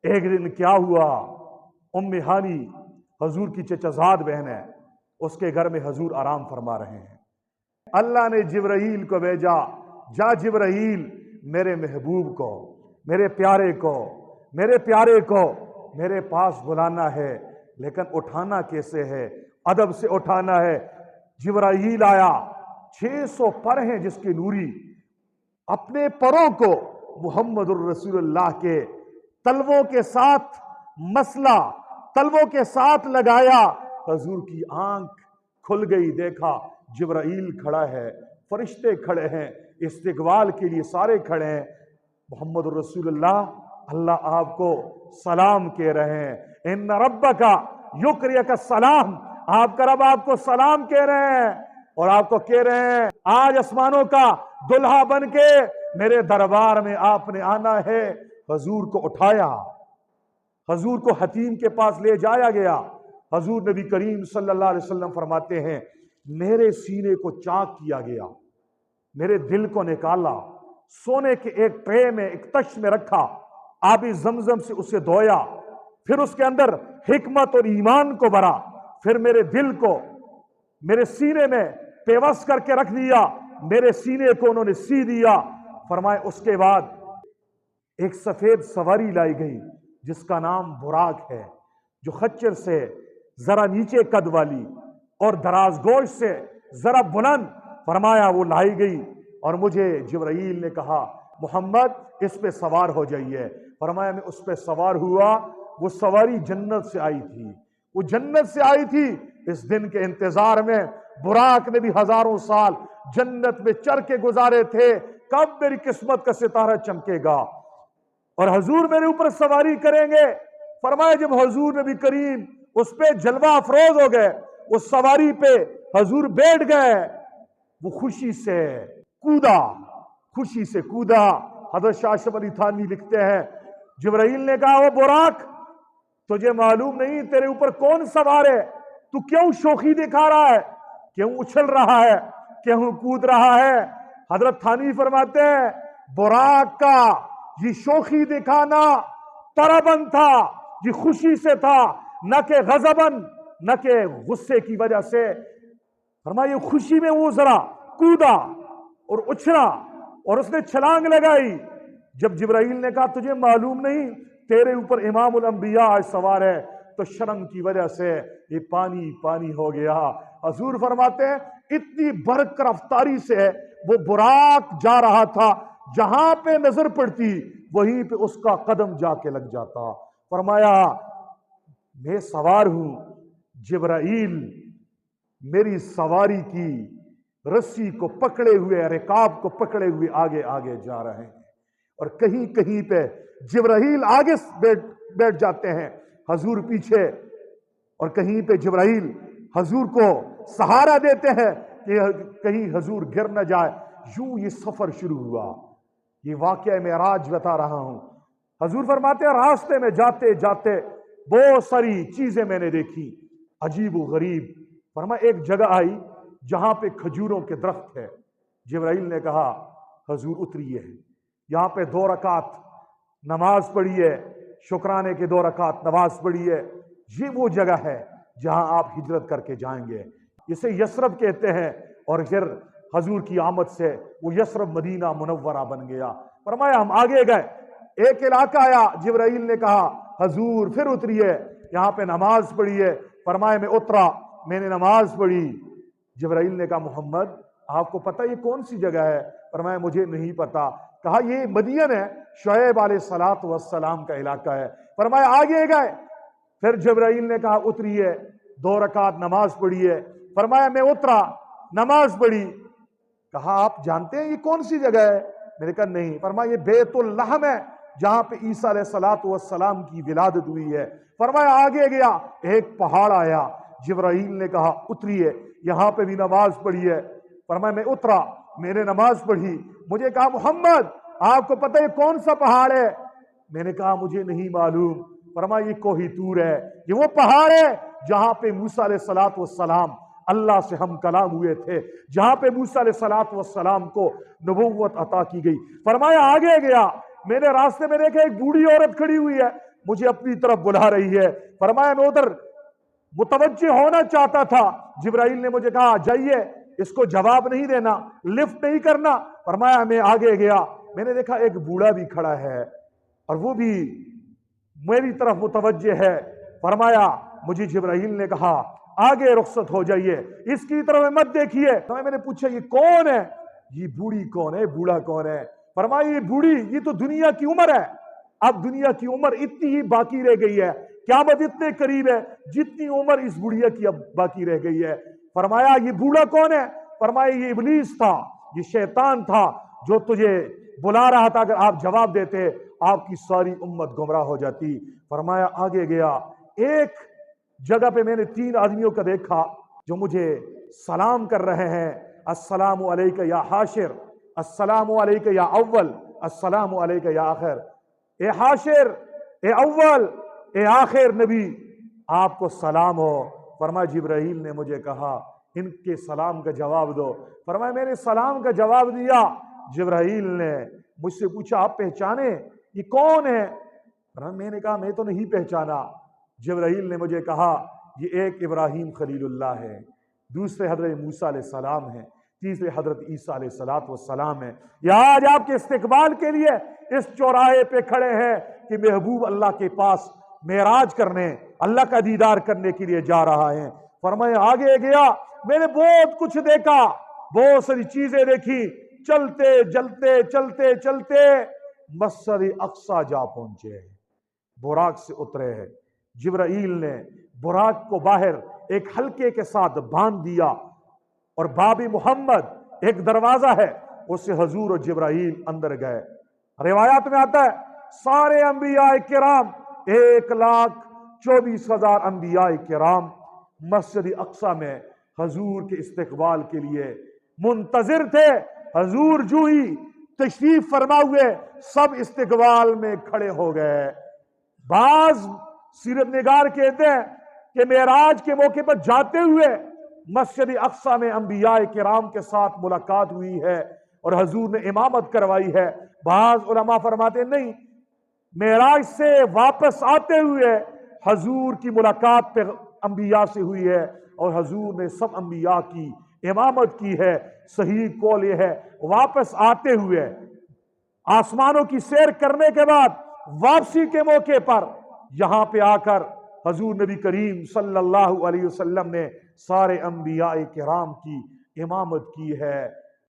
ایک دن کیا ہوا، ام ہانی حضور کی چچزاد بہن ہے، اس کے گھر میں حضور آرام فرما رہے ہیں۔ اللہ نے جبرائیل کو بھیجا، جا جبرائیل میرے محبوب کو، میرے پیارے کو میرے پاس بلانا ہے، لیکن اٹھانا کیسے ہے؟ ادب سے اٹھانا ہے۔ جبرائیل آیا، 600 پر ہیں جس کی نوری، اپنے پروں کو محمد الرسول اللہ کے تلووں کے ساتھ مسلا، تلووں کے ساتھ لگایا۔ حضور کی آنکھ کھل گئی، دیکھا جبرائیل کھڑا ہے، فرشتے کھڑے ہیں، استقبال کے لیے سارے کھڑے ہیں۔ محمد الرسول اللہ آپ کو سلام کہہ رہے ہیں، ان ربک یقرئک السلام، آپ کا رب آپ کو سلام کہہ رہے ہیں، اور آپ کو کہہ رہے ہیں آج آسمانوں کا دلہا بن کے میرے دربار میں آپ نے آنا ہے۔ حضور کو اٹھایا، حضور کو حتیم کے پاس لے جایا گیا۔ حضور نبی کریم صلی اللہ علیہ وسلم فرماتے ہیں میرے سینے کو چاک کیا گیا، میرے دل کو نکالا، سونے کے ایک ٹرے میں، ایک تش میں رکھا، آبی زمزم سے اسے دھویا، پھر اس کے اندر حکمت اور ایمان کو بھرا، پھر میرے دل کو میرے سینے میں پیوست کر کے رکھ دیا، میرے سینے کو انہوں نے سی دیا۔ فرمائے اس کے بعد ایک سفید سواری لائی گئی جس کا نام براق ہے، جو خچر سے ذرا نیچے قد والی اور دراز گوش سے ذرا بلند، فرمایا وہ لائی گئی، اور مجھے جبرائیل نے کہا محمد اس پہ سوار ہو جائیے۔ فرمایا میں اس پہ سوار ہوا۔ وہ سواری جنت سے آئی تھی، وہ جنت سے آئی تھی۔ اس دن کے انتظار میں براق نے بھی ہزاروں سال جنت میں چر کے گزارے تھے، کب میری قسمت کا ستارہ چمکے گا اور حضور میرے اوپر سواری کریں گے۔ فرمایا جب حضور نبی کریم اس پہ جلوہ افروز ہو گئے، اس سواری پہ حضور بیٹھ گئے، وہ خوشی سے کودا۔ حضرت شاہ اشرف علی تھانوی لکھتے ہیں جبرائیل نے کہا وہ براق تجھے معلوم نہیں تیرے اوپر کون سوار ہے، تو کیوں شوخی دکھا رہا ہے، کیوں اچھل رہا ہے، کیوں کود رہا ہے؟ حضرت تھانوی فرماتے ہیں براق کا یہ شوخی دکھانا طربن تھا، یہ خوشی سے تھا، نہ کہ غضبن، نہ کہ غصے کی وجہ سے۔ فرمایا یہ خوشی میں وہ ذرا کودا اور اچھلا اور اس نے چھلانگ لگائی۔ جب جبرائیل نے کہا تجھے معلوم نہیں تیرے اوپر امام الانبیاء آج سوار ہے، تو شرم کی وجہ سے یہ پانی ہو گیا۔ حضور فرماتے ہیں اتنی برق رفتاری سے وہ براق جا رہا تھا، جہاں پہ نظر پڑتی وہیں پہ اس کا قدم جا کے لگ جاتا۔ فرمایا میں سوار ہوں، جبرائیل میری سواری کی رسی کو پکڑے ہوئے، رکاب کو پکڑے ہوئے آگے جا رہے ہیں، اور کہیں پہ جبرائیل آگے بیٹھ جاتے ہیں، حضور پیچھے، اور کہیں پہ جبرائیل حضور کو سہارا دیتے ہیں کہ کہیں حضور گر نہ جائے۔ یوں یہ سفر شروع ہوا۔ یہ واقعہ معراج بتا رہا ہوں۔ حضور فرماتے ہیں راستے میں جاتے جاتے بہت ساری چیزیں میں نے دیکھی عجیب و غریب۔ فرمایا ایک جگہ آئی جہاں پہ کھجوروں کے درخت ہے۔ جبرائیل نے کہا حضور اتریے، یہاں پہ 2 رکعت نماز پڑھی ہے، شکرانے کے 2 رکعت نماز پڑھی ہے، یہ وہ جگہ ہے جہاں آپ ہجرت کر کے جائیں گے، اسے یثرب کہتے ہیں۔ اور پھر حضور کی آمد سے وہ یثرب مدینہ منورہ بن گیا۔ فرمایا ہم آگے گئے، ایک علاقہ آیا، جبرائیل نے کہا حضور پھر اتریے، یہاں پہ نماز پڑھی ہے۔ فرمایا میں اترا، میں نے نماز پڑھی۔ جبرائیل نے کہا محمد آپ کو پتہ یہ کون سی جگہ ہے؟ فرمایا مجھے نہیں پتا۔ کہا یہ مدین ہے، شعیب علیہ السلام کا علاقہ ہے۔ فرمایا آگے گئے، پھر جبرائیل نے کہا اتریے، 2 رکعت نماز پڑھی ہے۔ فرمایا میں اترا، نماز پڑھی۔ کہا آپ جانتے ہیں یہ کون سی جگہ ہے؟ میں نے کہا نہیں۔ فرمایا یہ بیت اللحم ہے جہاں پہ عیسیٰ علیہ السلام کی ولادت ہوئی ہے۔ فرمایا آگے گیا، ایک پہاڑ آیا، جبرائیل نے کہا اتریے، یہاں پہ بھی نماز پڑھی ہے۔ فرمایا میں اترا، میں نے نماز پڑھی۔ مجھے کہا محمد آپ کو پتہ ہے کون سا پہاڑ ہے؟ میں نے کہا مجھے نہیں معلوم۔ فرمایا یہ کوہ طور ہے، یہ وہ پہاڑ ہے جہاں پہ موسیٰ علیہ السلام اللہ سے ہم کلام ہوئے تھے، جہاں پہ موسیٰ علیہ السلام کو نبوت عطا کی گئی۔ فرمایا آگے گیا، میں نے راستے میں دیکھا ایک بوڑھی عورت کھڑی ہوئی ہے، مجھے اپنی طرف بلا رہی ہے۔ فرمایا میں ادھر متوجہ ہونا چاہتا تھا، جبرائیل نے مجھے کہا جائیے، اس کو جواب نہیں دینا، لفٹ نہیں کرنا۔ فرمایا میں آگے گیا، میں نے دیکھا ایک بوڑھا بھی کھڑا ہے اور وہ بھی میری طرف متوجہ ہے۔ فرمایا مجھے جبرائیل نے کہا آگے رخصت ہو جائیے، اس کی طرف مت دیکھیے۔ میں نے پوچھا یہ کون ہے؟ یہ بوڑھی کون ہے، بوڑھا کون ہے؟ فرمایا یہ بوڑھی، یہ تو دنیا کی عمر ہے، اب دنیا کی عمر اتنی ہی باقی رہ گئی ہے، قیامت اتنے قریب ہے جتنی عمر اس بڑھیا کی اب باقی رہ گئی ہے۔ فرمایا یہ بوڑھا کون ہے؟ فرمایا یہ ابلیس تھا، یہ شیطان تھا جو تجھے بلا رہا تھا، اگر آپ جواب دیتے آپ کی ساری امت گمراہ ہو جاتی۔ فرمایا آگے گیا، ایک جگہ پہ میں نے 3 آدمیوں کا دیکھا جو مجھے سلام کر رہے ہیں، السلام علیکہ یا حاشر، السلام علیکہ یا اول، السلام علیکہ یا آخر۔ اے حاشر، اے اول، اے آخر نبی، آپ کو سلام ہو۔ فرمایا جبرائیل نے مجھے کہا ان کے سلام کا جواب دو۔ فرمایا میں نے سلام کا جواب دیا۔ جبرائیل نے مجھ سے پوچھا آپ پہچانے یہ کون ہے؟ میں نے کہا میں تو نہیں پہچانا۔ جبرائیل نے مجھے کہا یہ ایک ابراہیم خلیل اللہ ہے، دوسرے حضرت موسیٰ علیہ السلام ہے، تیسرے حضرت عیسیٰ علیہ السلام ہے۔ یہ آج آپ کے استقبال کے لیے اس چوراہے پہ کھڑے ہیں کہ محبوب اللہ کے پاس معراج کرنے، اللہ کا دیدار کرنے کے لیے جا رہا ہے۔ فرمایا آگے گیا، میں نے بہت کچھ دیکھا، بہت ساری چیزیں دیکھی، چلتے چلتے چلتے چلتے مسجد اقصی جا پہنچے، براق سے اترے۔ جبرائیل نے براق کو باہر ایک حلقے کے ساتھ باندھ دیا اور باب محمد ایک دروازہ ہے، اس سے حضور اور جبرائیل اندر گئے۔ روایات میں آتا ہے سارے انبیاء کرام 1,24,000 انبیاء کرام مسجد اقصی میں حضور کے استقبال کے لیے منتظر تھے۔ حضور جو ہی تشریف فرما ہوئے سب استقبال میں کھڑے ہو گئے۔ بعض سیرت نگار کہتے ہیں کہ معراج کے موقع پر جاتے ہوئے مسجد اقصی میں انبیاء کرام کے ساتھ ملاقات ہوئی ہے اور حضور نے امامت کروائی ہے۔ بعض علماء فرماتے نہیں، معراج سے واپس آتے ہوئے حضور کی ملاقات پہ انبیاء سے ہوئی ہے اور حضور نے سب انبیاء کی امامت کی ہے۔ صحیح قول یہ ہے واپس آتے ہوئے آسمانوں کی سیر کرنے کے بعد واپسی کے موقع پر یہاں پہ آ کر حضور نبی کریم صلی اللہ علیہ وسلم نے سارے انبیاء کرام کی امامت کی ہے۔